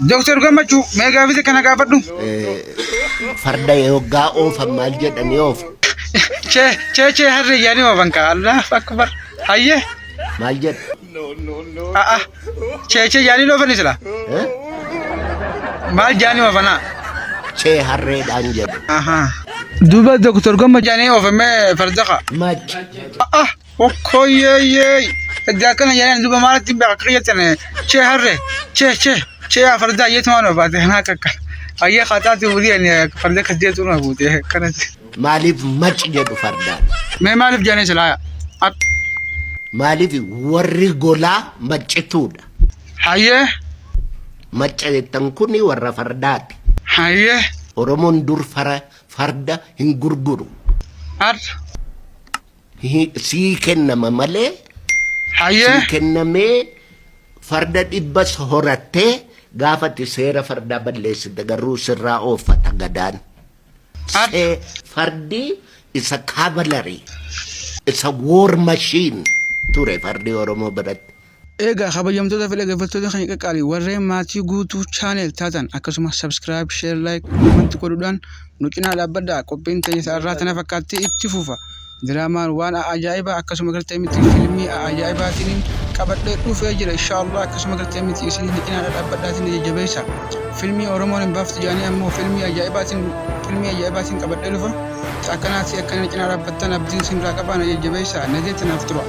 دكتور قمتشو ما قافزك أنا قافدو فردا يوغا أوف مال جدن يوف شي هري يعني ما بنكا الله أكبر هيه مال جد شي يعني لو فنسلا مال جاني ما فنا شي هري دان جد دوبا دكتور قمت جاني أوف ما فرزقة ماج اوكي يي ذاكنا يعني دوبا مالتي بقيتنا شي هري شي فردا يتمانو بعد هناك هي خطاتي ودي يعني فردك ديتو نبوتي كانت مالف ماج جد فردان ما مالف جاني سلا مالف وري غولا ماجتود هيه ماج تنكوني ور فردات هيه ورمون دور فردا هنغرغرو سيكنما مالي هيه سيكنمي فردا دبس هورتي غافت سيرا فردا بدلس دغرو سرا اوف تغدان فردي is a cavalry it's a war machine توري فردي ورمو برد eega khabayamtoota fila gafattoota kan qaqqaali warreen maatii guutuu channel taatan akkasuma subscribe share like comment godhuudhaan nu cinaa dhaabbadhaa qophiin ta'ee irraa tana fakkaatti itti fufa diraamaan waan ajaa'ibaa akkasuma gartee miti filmii ajaa'ibaatiin qabadhee dhufee jira inshallah akkasuma gartee miti isin cinaa dhaabbadhaatiin jajjabeessa filmii oromoon hin baafti jaanii ammoo filmii ajaa'ibaatiin qabadhee dhufa akkanaati akkana cinaa dhaabbattan abdiin sin irraa qabaan jajjabeessa nageetti naaf tura